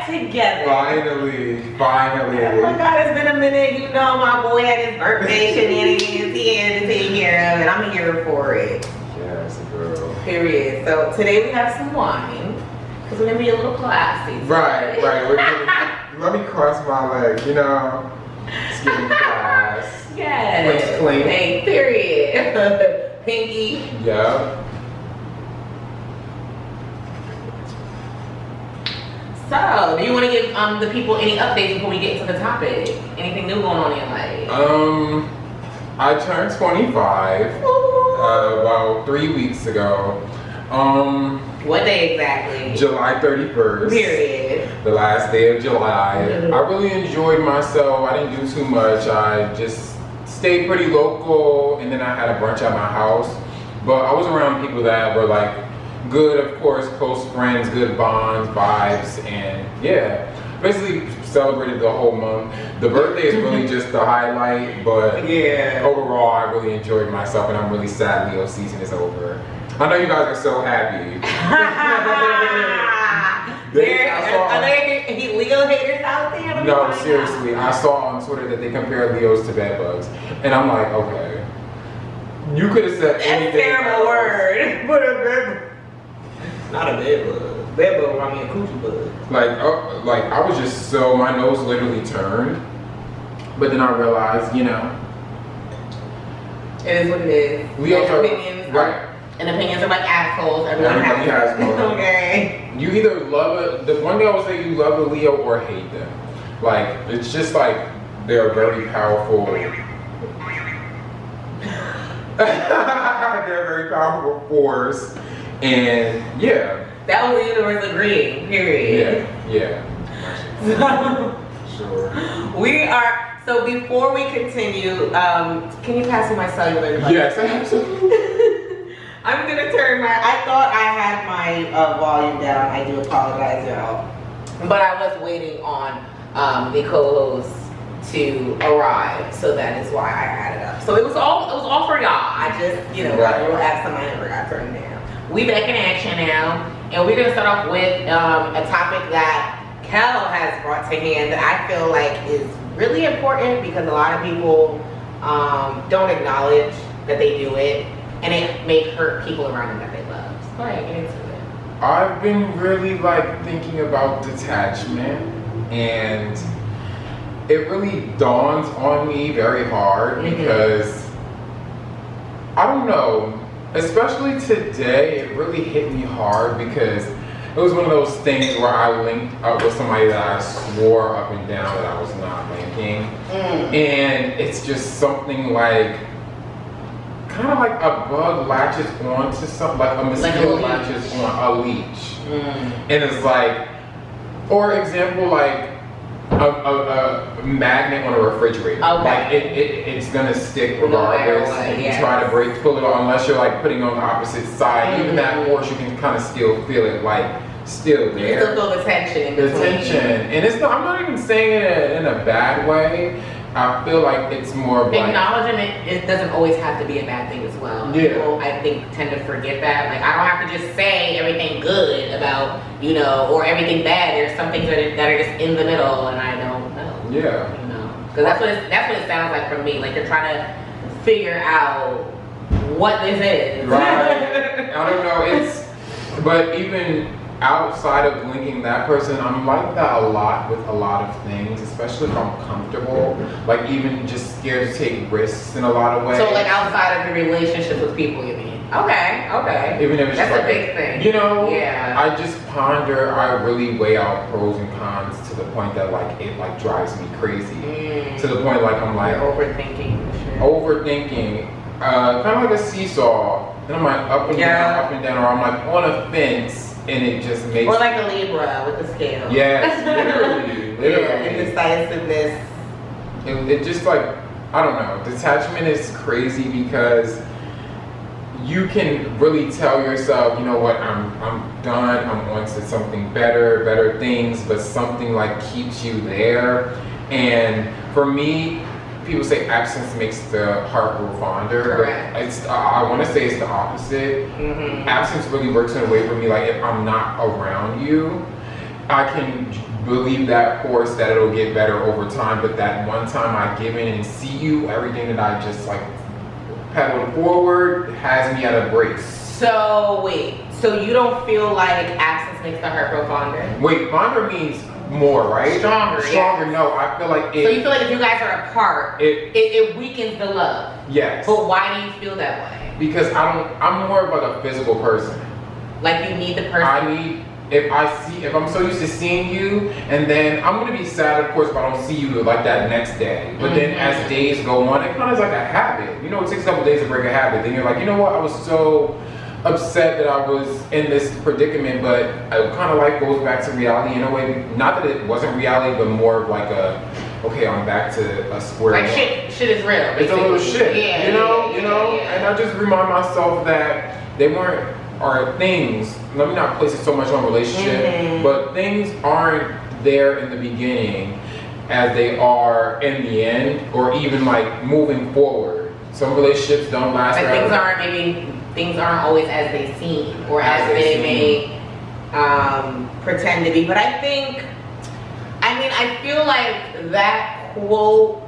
back together. Finally. Oh my God, it's been a minute. You know, my boy had his birthday shenanigans he had to take care of, and I'm here for it. Yes, girl. Period. So today we have some wine, because we're going to be a little classy. Right. We're giving, let me cross my legs, you know. It's giving class. Yes. Clean. Hey, period. Pinky. Yeah. So, do you want to give the people any updates before we get into the topic? Anything new going on in your life? I turned 25 about 3 weeks ago. What day exactly? July 31st. Period. The last day of July. I really enjoyed myself. I didn't do too much. I just stayed pretty local, and then I had a brunch at my house. But I was around people that were like good, of course, close friends, good bonds, vibes, and yeah. Basically celebrated the whole month. The birthday is really just the highlight, but yeah, overall I really enjoyed myself, and I'm really sad Leo season is over. I know you guys are so happy. Are there Leo haters out there? No, seriously. I saw on Twitter that they compare Leos to bedbugs. And I'm like, okay. You could have said anything. That's a terrible word. But a bedbug. Not a bedbug. Bedbug remind me of coochie bug. Like I was just so, my nose literally turned. But then I realized, you know. It is what it is. Leos are, opinions. right. And opinions are like assholes. Everybody has one. Okay. You either love it, the one day I would say you love a Leo or hate them. Like, it's just like, they're very powerful. They're a very powerful force. And yeah. That was the universe agreeing, period. Yeah. Sure. We are, so before we continue, can you pass me my cellular device? Yes, absolutely. I'm gonna turn my, I thought I had my volume down. I do apologize, y'all. But I was waiting on the co-host to arrive, so that is why I had it up. So it was all for y'all. I just, you know, got a little accent I never got turned down. We back in action now, and we're gonna start off with a topic that Quel has brought to hand that I feel like is really important because a lot of people don't acknowledge that they do it, and it may hurt people around them that they love. So go ahead, get into it. I've been really like thinking about detachment, and it really dawns on me very hard because I don't know, especially today, it really hit me hard because it was one of those things where I linked up with somebody that I swore up and down that I was not linking. And it's just something like, kind of like a bug latches onto something, like a mosquito latches on a leech. And it's like, for example, like a magnet on a refrigerator. Like it's gonna stick regardless. If you try to pull it off, unless you're like putting it on the opposite side, even that force, you can kind of still feel it, like still there. You still feel the tension in between. The tension, and it's not, I'm not even saying it in a bad way. I feel like it's more of like acknowledging it doesn't always have to be a bad thing as well. Yeah. People, I think, tend to forget that. Like, I don't have to just say everything good about, you know, or everything bad. There's some things that are just in the middle, and I don't know. Yeah. You know, because that's what it sounds like for me. Like they're trying to figure out what this is. Right. I don't know. But even outside of linking that person, I'm like that a lot with a lot of things, especially if I'm comfortable. Like even just scared to take risks in a lot of ways. So like outside of your relationship with people, you mean? Okay. Even if it's that's just like a big thing. You know, yeah. I just ponder, I really weigh out pros and cons to the point that like it like drives me crazy. To the point like I'm like overthinking. Kind of like a seesaw. And I'm like up and down, or I'm like on a fence. And it just makes... Or like a Libra with the scale. Yes, literally. Yeah, indecisiveness. It just like, I don't know. Detachment is crazy because you can really tell yourself, you know what, I'm done. I'm on to something better things, but something like keeps you there. And for me, people say absence makes the heart grow fonder. Correct. But I want to say it's the opposite. Absence really works in a way for me, like if I'm not around you, I can believe that course that it'll get better over time, but that one time I give in and see you, everything that I just like pedaled forward has me at a brace. So wait, so you don't feel like absence makes the heart grow fonder? Wait, fonder means more, right? Stronger, Stronger, no, I feel like it. So you feel like if you guys are apart, it weakens the love? Yes. But why do you feel that way? Because I'm more of like a physical person. Like you need the person? If I'm so used to seeing you, and then I'm gonna be sad, of course, if I don't see you like that next day. But then as days go on, it kind of is like a habit. You know, it takes a couple days to break a habit. Then you're like, you know what? I was so upset that I was in this predicament, but kind of life goes back to reality in a way. Not that it wasn't reality, but more of like okay, I'm back to a square. Like shit is real. It's a little shit. Yeah, you know. Yeah. And I just remind myself that they weren't. Or things, let me not place it so much on relationship, but things aren't there in the beginning as they are in the end, or even like moving forward. Some relationships don't last like forever. things aren't always as they seem, or as they may pretend to be. But I feel like that quote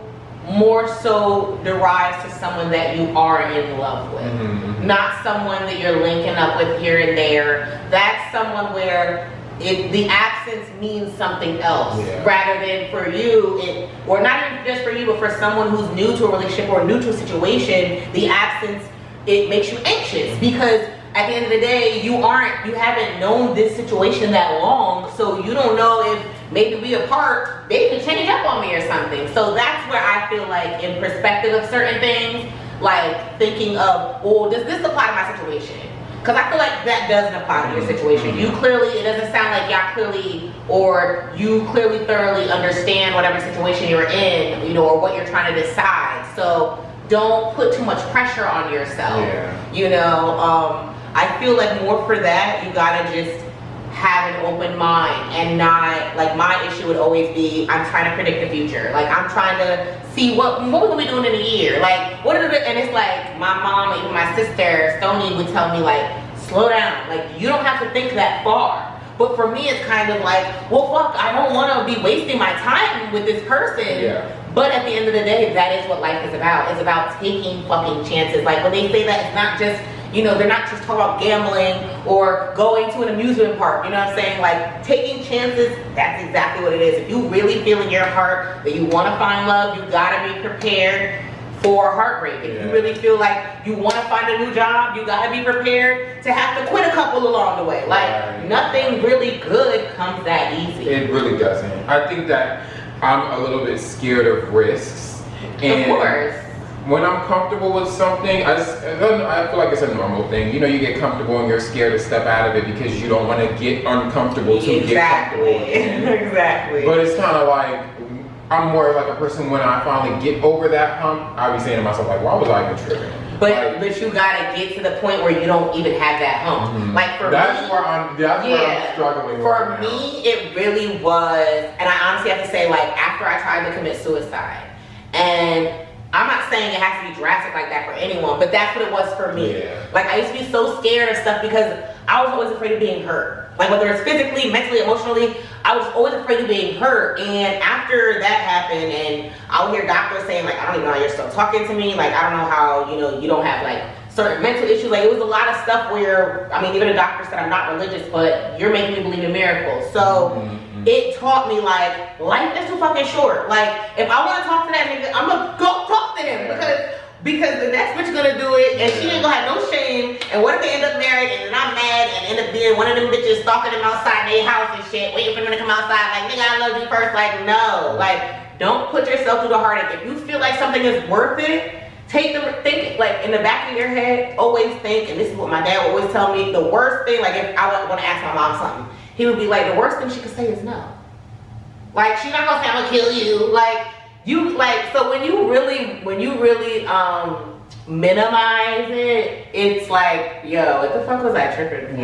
more so derives to someone that you are in love with, not someone that you're linking up with here and there. That's someone where the absence means something else, rather than for you, or not even just for you, but for someone who's new to a relationship or new to a situation, the absence, it makes you anxious because at the end of the day, you haven't known this situation that long, so you don't know if maybe we apart, they can change up on me or something. So that's where I feel like in perspective of certain things, like thinking of, oh, does this apply to my situation? Because I feel like that doesn't apply to your situation. You clearly, it doesn't sound like you clearly thoroughly understand whatever situation you're in, you know, or what you're trying to decide. So don't put too much pressure on yourself. You know, I feel like more for that, you gotta just have an open mind and not, like my issue would always be, I'm trying to predict the future. Like I'm trying to see what we're gonna be doing in a year. Like and it's like my mom, even my sister, Stoney would tell me like, slow down. Like you don't have to think that far. But for me, it's kind of like, well, fuck, I don't want to be wasting my time with this person. But at the end of the day, that is what life is about. It's about taking fucking chances. Like when they say that, it's not just, you know, they're not just talking about gambling or going to an amusement park, you know what I'm saying? Like taking chances, that's exactly what it is. If you really feel in your heart that you want to find love, you gotta be prepared for heartbreak. If you really feel like you want to find a new job, you gotta be prepared to have to quit a couple along the way. Like nothing really good comes that easy. It really doesn't. I think that I'm a little bit scared of risks. And of course. When I'm comfortable with something, I feel like it's a normal thing. You know, you get comfortable and you're scared to step out of it because you don't want to get uncomfortable to get comfortable again. Exactly. But it's kind of like, I'm more like a person when I finally get over that hump, I'll be saying to myself, like, why was I even tripping? But you gotta get to the point where you don't even have that hump. Like for that's me, where I'm struggling for right now. me, it really was, and I honestly have to say, like after I tried to commit suicide, and I'm not saying it has to be drastic like that for anyone, but that's what it was for me. Like I used to be so scared of stuff because I was always afraid of being hurt. Like whether it's physically, mentally, emotionally, I was always afraid of being hurt. And after that happened, and I'll hear doctors saying like, I don't even know how you're still talking to me. Like I don't know how, you know, you don't have like certain mental issues. Like it was a lot of stuff where, I mean, even a doctor said I'm not religious, but you're making me believe in miracles. So it taught me like life is too fucking short. Like if I want to talk to that nigga, I'm gonna go talk to him because the next bitch gonna do it and she ain't gonna have no shame. And what if they end up married and then I'm mad and end up being one of them bitches stalking them outside their house and shit, waiting for them to come outside like, nigga, I love you first. Like no, like don't put yourself through the heartache. If you feel like something is worth it, think like in the back of your head, always think, and this is what my dad would always tell me, the worst thing, like if I would want to ask my mom something, he would be like, the worst thing she could say is no. Like she's not gonna say I'm gonna kill you. Like you like, so when you really minimize it, it's like, yo, what the fuck was I tripping for?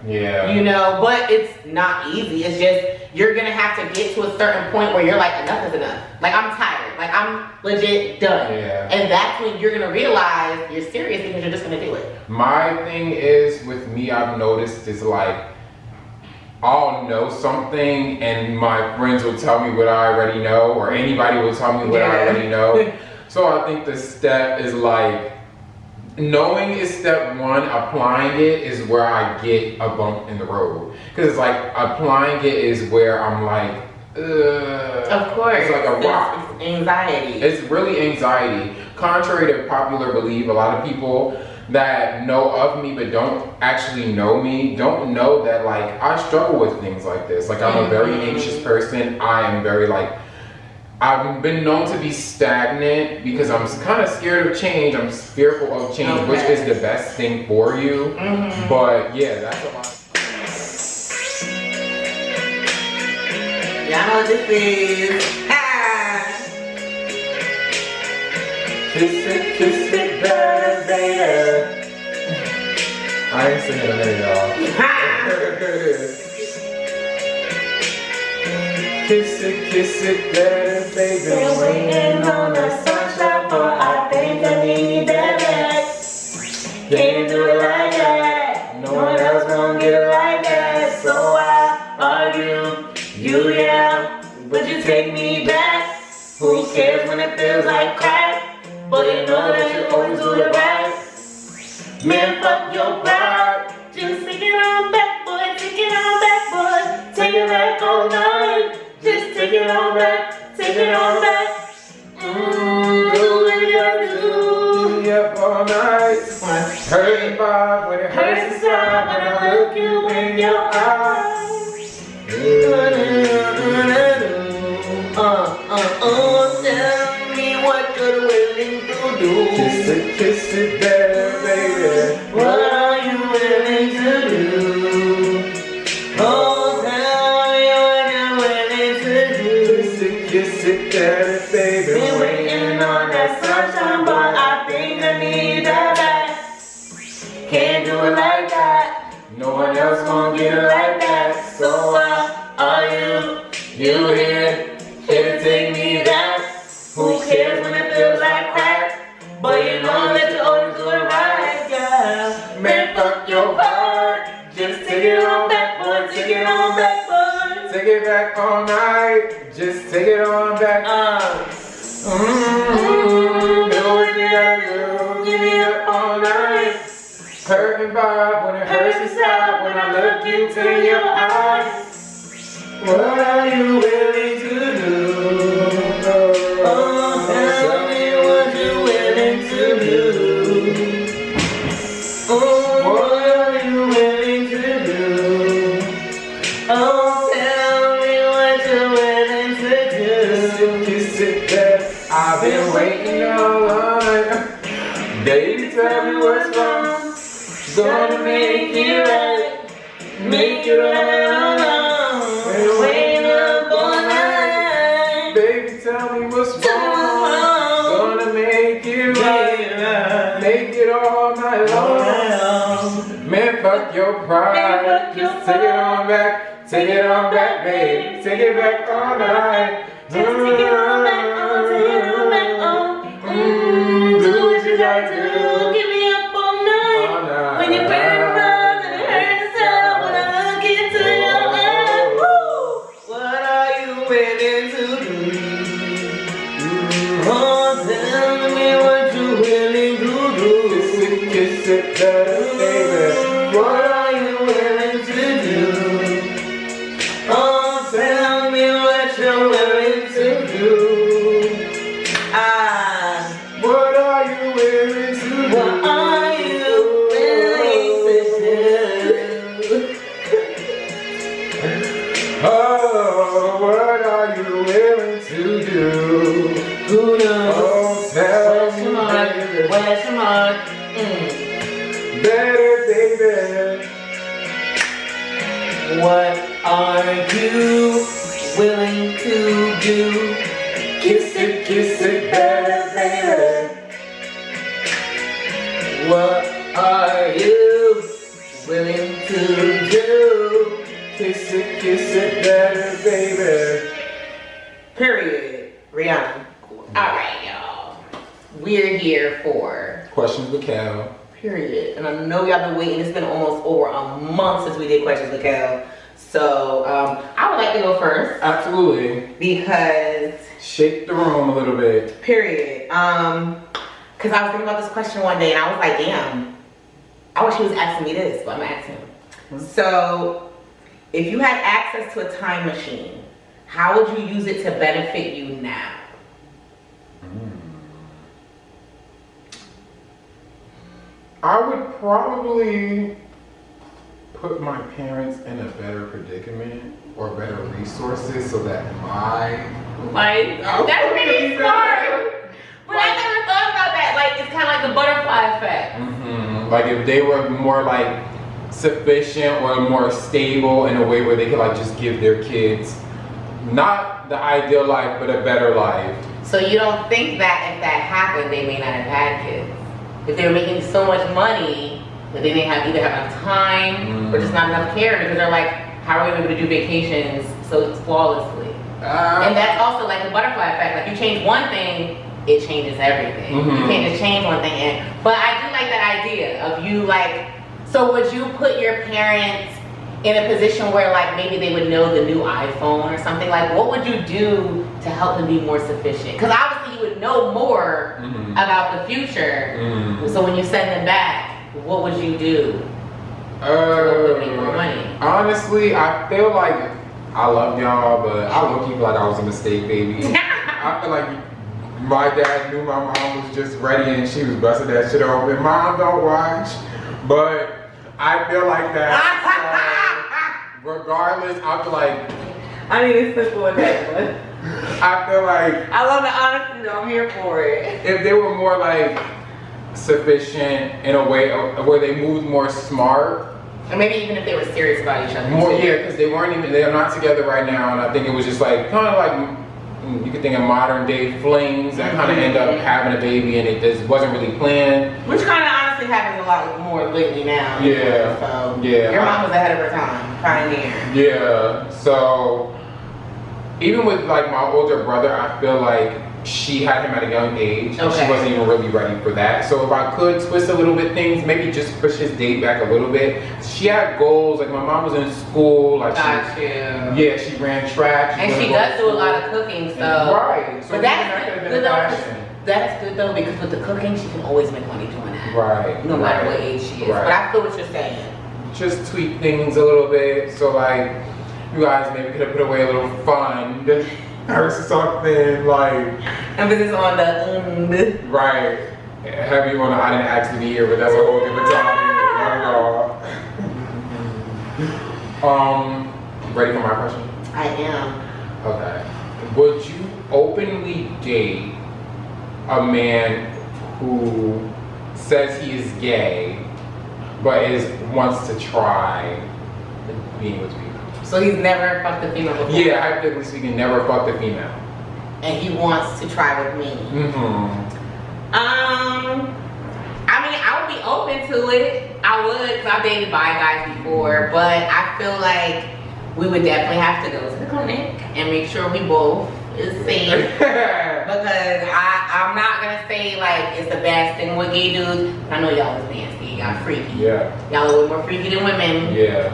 Yeah. You know, but it's not easy. It's just you're gonna have to get to a certain point where you're like, enough is enough. Like I'm tired. Like I'm legit done. And that's when you're gonna realize you're serious because you're just gonna do it. My thing is with me, I've noticed is like I'll know something and my friends will tell me what I already know, or anybody will tell me what I already know. So I think the step is like, knowing is step one, applying it is where I get a bump in the road. Because it's like, applying it is where I'm like, of course. It's like a rock. It's anxiety. It's really anxiety. Contrary to popular belief, a lot of people that know of me but don't actually know me don't know that like I struggle with things like this. Like I'm a very anxious person. I am very like, I've been known to be stagnant because I'm kind of scared of change. I'm fearful of change, which is the best thing for you. But yeah, that's a lot. Y'all know what this is. Kiss it, better, baby. I ain't singing a minute, y'all. Kiss it, better, baby. Been waiting on the sunshine, but I think I need that back. Can't do it like that. No one else gonna get it like that. So I argue, you yeah, but you take me back. Who cares when it feels like crack? But you know that you always do it right. Man, fuck your pride. Just take it on back, boy. Take it on back, boy. Take it back all night. Just take it on back. Take it on back. Do what you gotta do. Be up all night. Hurting vibe when it hurts inside. When I look you in your eyes. Tell me what you're willing to do. Kiss it, better, baby. What are you willing to do? Oh, tell me what you're willing to do. Kiss it, better, baby. Been waiting on that sunshine, but I think I need that back. Can't do it like that. No one else gonna get it like that. So are you here to take me back? Who cares when it feels like crack? But you know that you always do it right, yeah. Man, fuck your part. Just take it on back, boy. Take it on back, boy. Take it back all night. Just take it on back. Do what you gotta do. Give me up all night. Hurting vibe when it hurts inside. When I look into your eyes. What are you willing to do? Oh, tell me what you're willing to do. Oh, What are you willing to do? oh, tell me what you're willing to do. Kiss it, babe. I've been waiting all night. Baby, tell me what's wrong. Gonna make it right. Make it right. Been waiting up all night. Baby, tell me what's wrong. Gonna make it right. Make it all night long. Man, fuck your pride. Just take it on back. Take it on back, babe. Take it back all night. Just take it on back, take it on back, do what you gotta do. Give me up all night. When you're burning around and it hurts out. When I look into your eyes, woo. What are you willing to do? Oh, tell me what you're willing to do. Kiss it, better, baby. What are you willing to do? Oh, tell me what you're willing to do. What are you willing to do? What are you willing to do? Oh, what are you willing to do? Who knows? Oh, tell Where's me, your mark? baby. Where's your mark? Better, baby. What are you willing to do? Kiss it, better, baby. What are you willing to do? Kiss it, better, baby. Period. Rihanna. Alright, y'all. We're here for Questions with Quel. period. And I know y'all been waiting. It's been almost over a month since we did questions with Quel. So I would like to go first Absolutely. because Shake the room a little bit. period. Because I was thinking about this question one day and I was like, damn, I wish he was asking me this, but I'm asking him. So if you had access to a time machine, how would you use it to benefit you now? I would probably put my parents in a better predicament or better resources so that Like, that's really smart. But I never thought about that. Like, it's kind of like the butterfly effect. like if they were more like sufficient or more stable in a way where they could like just give their kids not the ideal life but a better life. So you don't think that if that happened, they may not have had kids? If they were making so much money that they didn't have either have enough time or just not enough care, because they're like, how are we able to do vacations so flawlessly? And that's also like the butterfly effect. Like you change one thing, it changes everything. You can't just change one thing. But I do like that idea of you like, so would you put your parents in a position where like maybe they would know the new iPhone or something? Like what would you do to help them be more sufficient? Because obviously you would know more about the future. So when you send them back, what would you do to help them make more money? Honestly, I feel like I love y'all, but I low-key feel like I was a mistake, baby. I feel like my dad knew my mom was just ready and she was busting that shit open. Mom, don't watch. But I feel like that. So regardless, I feel like I need a simple one that one. I feel like I love the honesty though, I'm here for it. if they were more like sufficient in a way where they moved more smart. And maybe even if they were serious about each other. More, too. yeah, because they're not together right now, and I think it was just like kind of like you could think of modern day flings that kind of end up having a baby, and it just wasn't really planned. Which kind of honestly happens a lot more lately now. Yeah. So Yeah. your mom was ahead of her time, pioneer. Yeah. So even with like my older brother, I feel like she had him at a young age, and she wasn't even really ready for that. So if I could twist a little bit things, maybe just push his date back a little bit. She had goals, like my mom was in school, like she ran track. And she does do a lot of cooking, so. Right. So but that's good though. That's good though, because with the cooking, she can always make money doing that. Right. No matter what age she is. Right. But I feel what you're saying. Just tweak things a little bit, so like you guys maybe could have put away a little fund or something like. Emphasis on the Right. Have you on the I didn't ask to be here, but that's a whole different topic. Ready for my question? I am. Okay. Would you openly date a man who says he is gay, but wants to try being with people? So he's never fucked a female before? Yeah, hypothetically speaking, never fucked a female. And he wants to try with me. I mean, I would be open to it. I would, because I've dated bi guys before, but I feel like we would definitely have to go to the clinic and make sure we both is safe. Because I'm not gonna say like it's the best thing with gay dudes. I know y'all is nasty, y'all freaky. Yeah. Y'all are way more freaky than women. Yeah.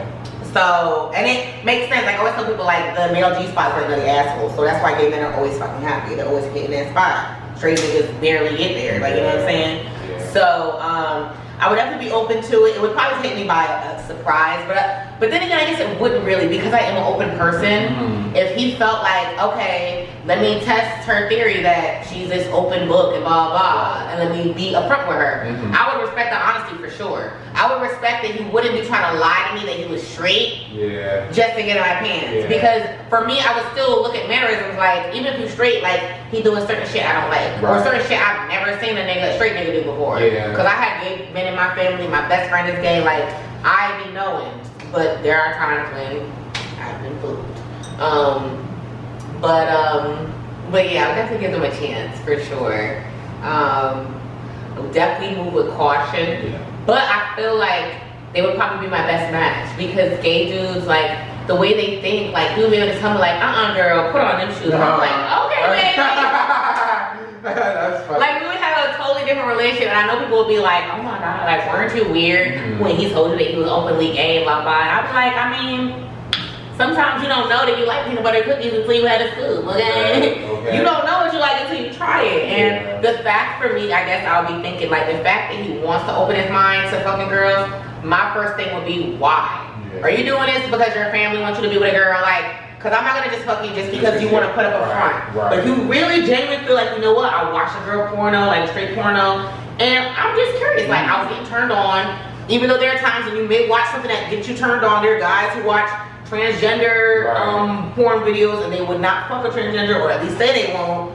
So, and it makes sense. Like I always tell people, like the male G spot is really asshole. So that's why gay men are always fucking happy. They're always hitting that spot. Straight niggas barely get there. Like you know what I'm saying? Yeah. So, I would definitely be open to it. It would probably take me by a surprise, but then again, I guess it wouldn't really, because I am an open person. If he felt like, okay, let me test her theory that she's this open book and blah blah, and let me be upfront with her, I would respect the honesty for sure. I would respect that he wouldn't be trying to lie to me that he was straight, just to get in my pants. Because for me, I would still look at mannerisms like, even if he's straight, like he doing certain shit I don't like, or certain shit I've never seen a straight nigga do before. Because I had gay men in my family, my best friend is gay, like I be knowing, but there are times when I've been fooled. But yeah, I'll definitely give them a chance for sure. I'll definitely move with caution, but I feel like they would probably be my best match, because gay dudes, like the way they think, like you would be able to tell me like, girl, put on them shoes. I'm like, okay, baby. That's funny. Like we would have a totally different relationship, and I know people will be like, oh my god, like weren't you weird when he told you that he was openly gay, blah blah. And I'm like, I mean, Sometimes you don't know that you like peanut butter cookies until you had a scoop, okay? Okay. You don't know what you like until you try it. And the fact for me, I guess I'll be thinking, like, the fact that he wants to open his mind to fucking girls, my first thing would be, why? Yeah. Are you doing this because your family wants you to be with a girl? Like, because I'm not going to just fuck you just because you want to put up a front. Right. But if you really genuinely feel like, you know what, I watch a girl porno, like straight porno, and I'm just curious, like, I was getting turned on, even though there are times when you may watch something that gets you turned on. There are guys who watch transgender porn videos and they would not fuck a transgender, or at least say they won't.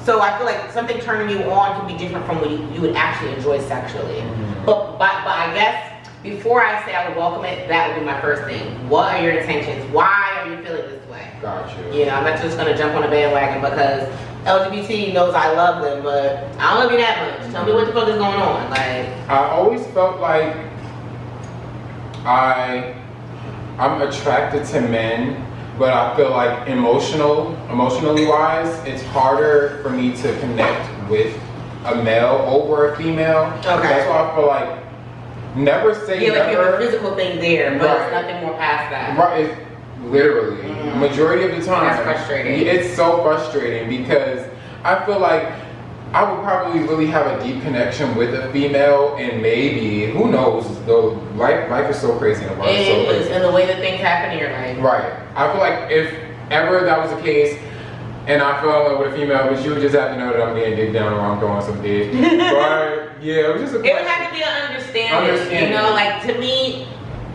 So I feel like something turning you on can be different from what you would actually enjoy sexually. But I guess before I say I would welcome it, that would be my first thing. What are your intentions? Why are you feeling this way? Gotcha. You know, I'm not just gonna jump on a bandwagon because LGBT knows I love them, but I don't love you that much. Tell me what the fuck is going on. Like, I always felt like I'm attracted to men, but I feel like emotionally wise, it's harder for me to connect with a male over a female. Okay. That's why I feel like never say yeah, like never. you have a physical thing there, but Right. it's nothing more past that. Right, it's literally majority of the time. That's frustrating. It's so frustrating because I feel like I would probably really have a deep connection with a female, and maybe, who knows, though life is so crazy in the world. It So is, crazy. and the way that things happen in your life. Right. I feel like if ever that was the case, and I fell in love with a female, but you would just have to know that I'm getting dick down or I'm throwing some dick. But yeah, it was just a It would have to be an understanding. You know, like, to me,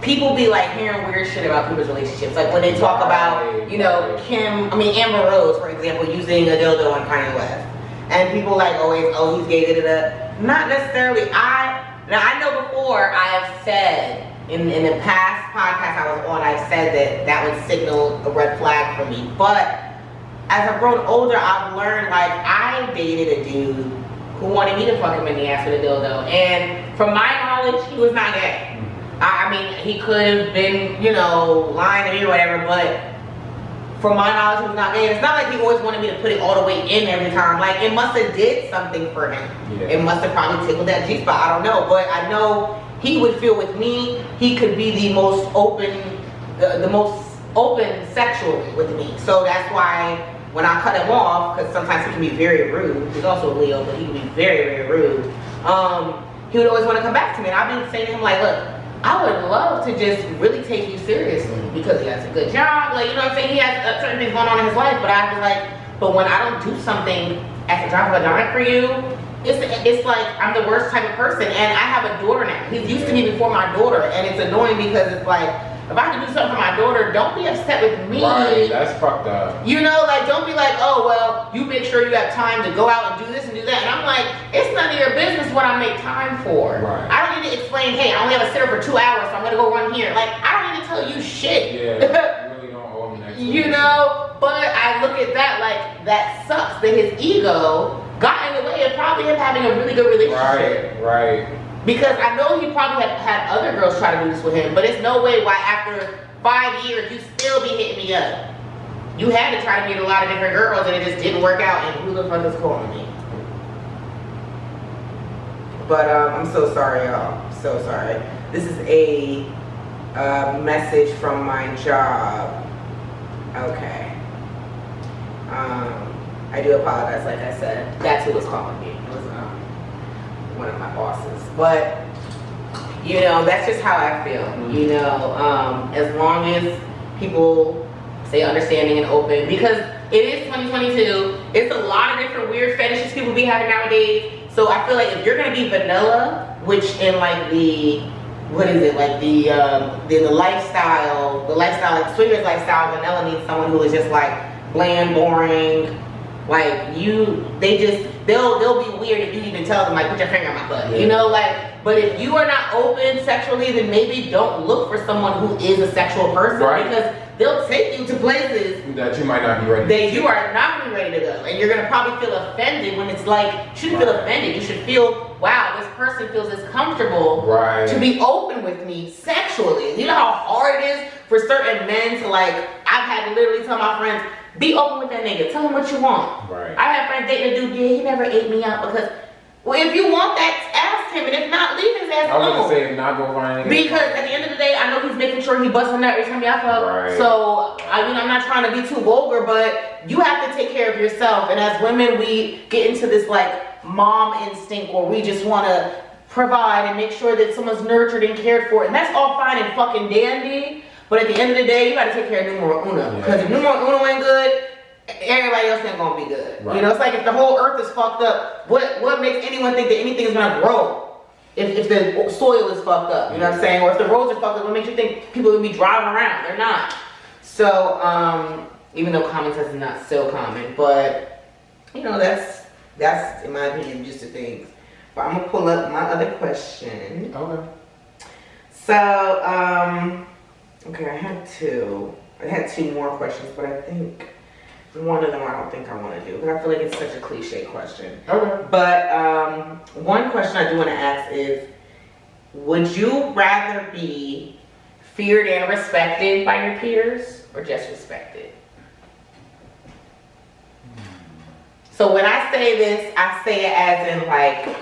people be like hearing weird shit about people's relationships. Like when they talk about, you know, Amber Rose, for example, using a dildo on Kanye West. And people like always, oh, he's gay, da-da-da. Not necessarily. Now I know before I have said, in the past podcast I was on, I've said that would signal a red flag for me. But as I've grown older, I've learned, like, I dated a dude who wanted me to fuck him in the ass with a dildo. And from my knowledge, he was not gay. I mean, he could have been, you know, lying to me or whatever, but from my knowledge, he was not gay. And it's not like he always wanted me to put it all the way in every time. Like, it must have did something for him. Yeah. It must have probably tickled that G-spot. I don't know. But I know he would feel with me, he could be the most open sexually with me. So that's why when I cut him off, because sometimes he can be very rude. He's also a Leo, but he can be very, very rude. He would always want to come back to me. And I'd be saying to him, like, look, I would love to just really take you seriously because he has a good job. Like, you know what I'm saying? He has certain things going on in his life, but I'd be like, but when I don't do something at the drop of a dime for you, it's like I'm the worst type of person. And I have a daughter now. He's used to me before my daughter, and it's annoying because it's like, if I can do something for my daughter, don't be upset with me. Right, that's fucked up. You know, like, don't be like, oh, well, you make sure you have time to go out and do this and do that. And I'm like, it's none of your business what I make time for. Right. I don't need to explain, hey, I only have a sitter for 2 hours, so I'm gonna go run here. Like, I don't need to tell you shit. Yeah, you really don't owe me that. You know, but I look at that like, that sucks that his ego got in the way of probably him having a really good relationship. Right. Because I know he probably had other girls try to do this with him, but it's no way why after 5 years you still be hitting me up. You had to try to meet a lot of different girls and it just didn't work out, and who the fuck is calling me? But I'm so sorry, y'all. So sorry. This is a message from my job. Okay. I do apologize, like I said. That's who was calling me. It was one of my bosses. But, you know, that's just how I feel. You know, as long as people stay understanding and open, because it is 2022. It's a lot of different weird fetishes people be having nowadays. So I feel like if you're gonna be vanilla, which in like the, what is it, like the lifestyle, like swingers lifestyle, vanilla means someone who is just like bland, boring, like they'll be weird if you even tell them, like, put your finger on my butt, you know, like, but if you are not open sexually, then maybe don't look for someone who is a sexual person, right? Because they'll take you to places that you might not be ready. That you are not ready to go, and you're gonna probably feel offended when it's like, you shouldn't feel offended. You should feel, wow, this person feels as comfortable to be open with me sexually. You know how hard it is for certain men to, like, I've had to literally tell my friends, be open with that nigga. Tell him what you want. Right. I have friends dating a dude, yeah, he never ate me out because, well, if you want that ass him, and if not, leave his ass I was alone. gonna say, if not, go find it. Because at the end of the day, I know he's making sure he busting that every time y'all fuck. Right. So, I mean, I'm not trying to be too vulgar, but you have to take care of yourself. And as women, we get into this like mom instinct where we just want to provide and make sure that someone's nurtured and cared for. And that's all fine and fucking dandy. But at the end of the day, you got to take care of numero uno. Because if numero uno ain't good, everybody else ain't gonna be good. Right. You know, it's like if the whole earth is fucked up, what makes anyone think that anything is gonna grow if the soil is fucked up? You know what I'm saying? Or if the roads are fucked up, what makes you think people will be driving around? They're not. So, even though common sense is not so common, but you know, that's in my opinion just the things. But I'm gonna pull up my other question. Okay. So, okay, I had two more questions, but I think one of them I don't think I want to do because I feel like it's such a cliche question. Okay. But one question I do want to ask is, would you rather be feared and respected by your peers or just respected? So when I say this, I say it as in like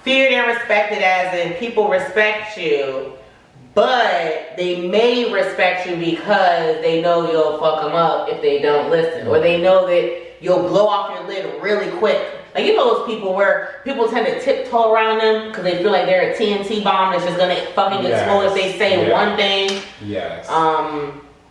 feared and respected as in people respect you, but they may respect you because they know you'll fuck them up if they don't listen. Or they know that you'll blow off your lid really quick. Like, you know those people where people tend to tiptoe around them because they feel like they're a TNT bomb that's just gonna fucking explode if they say one thing. Yes.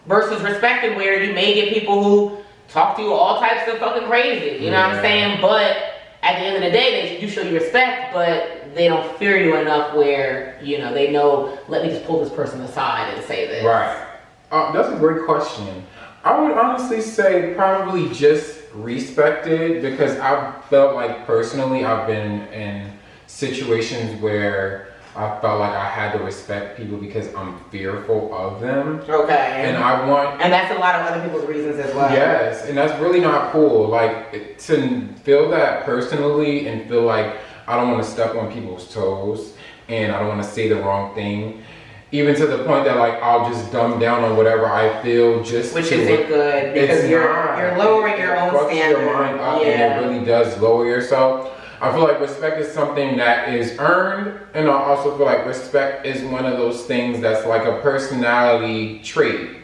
Versus respecting where you may get people who talk to you all types of fucking crazy. You know what I'm saying? But at the end of the day, they do show you respect, but they don't fear you enough where, you know, they know, let me just pull this person aside and say this. Right. That's a great question. I would honestly say probably just respected, because I felt like personally I've been in situations where I felt like I had to respect people because I'm fearful of them. Okay. And I want... And that's a lot of other people's reasons as well. Yes, and that's really not cool. Like, to feel that personally and feel like I don't want to step on people's toes and I don't want to say the wrong thing. Even to the point that like I'll just dumb down on whatever I feel just which isn't good because you're lowering your own standard. Your mind up and it really does lower yourself. I feel like respect is something that is earned, and I also feel like respect is one of those things that's like a personality trait.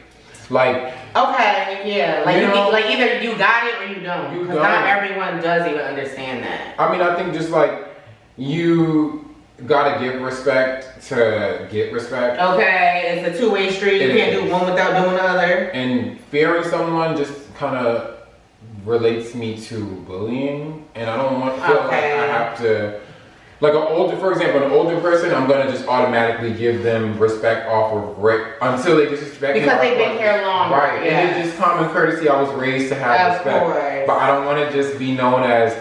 Like, okay, yeah, like you know, like either you got it or you don't. Because not everyone does even understand that. I mean, I think just like you gotta give respect to get respect. Okay, it's a two-way street. You can't do one without doing the other. And fearing someone just kind of relates me to bullying, and I don't want to feel like I have to, like for example, an older person, I'm gonna just automatically give them respect off of until they disrespect me. Because they've been here long. Right, and it's just common courtesy. I was raised to have respect. Course. But I don't want to just be known as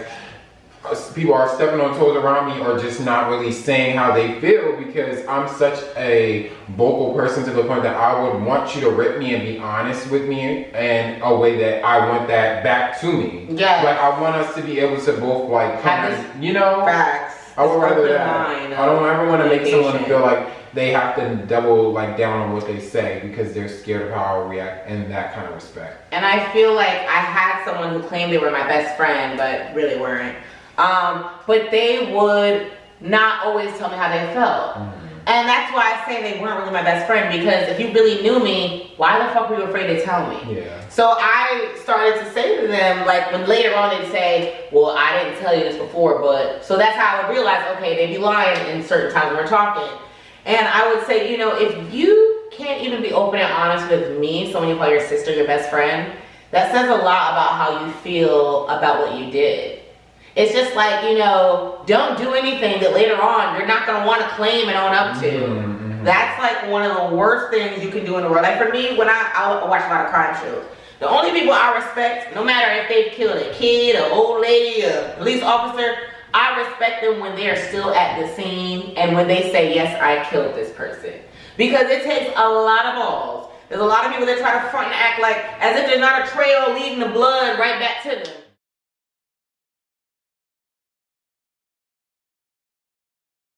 people are stepping on toes around me or just not really saying how they feel, because I'm such a vocal person to the point that I would want you to rip me and be honest with me in a way that I want that back to me. Yeah. Like, I want us to be able to both like kind of, you know, facts. I would rather that. I don't ever want to make someone feel like they have to double like down on what they say because they're scared of how I react, and that kind of respect. And I feel like I had someone who claimed they were my best friend but really weren't. But they would not always tell me how they felt. And that's why I say they weren't really my best friend, because if you really knew me, why the fuck were you afraid to tell me? Yeah. So I started to say to them, like, when later on they'd say, well, I didn't tell you this before, but... So that's how I would realize, okay, they'd be lying in certain times when we're talking. And I would say, you know, if you can't even be open and honest with me, someone you call your sister your best friend, that says a lot about how you feel about what you did. It's just like, you know, don't do anything that later on you're not going to want to claim and own up to. That's like one of the worst things you can do in the world. Like for me, when I watch a lot of crime shows, the only people I respect, no matter if they've killed a kid, an old lady, a police officer, I respect them when they're still at the scene and when they say, yes, I killed this person. Because it takes a lot of balls. There's a lot of people that try to front and act like as if there's not a trail leading the blood right back to them.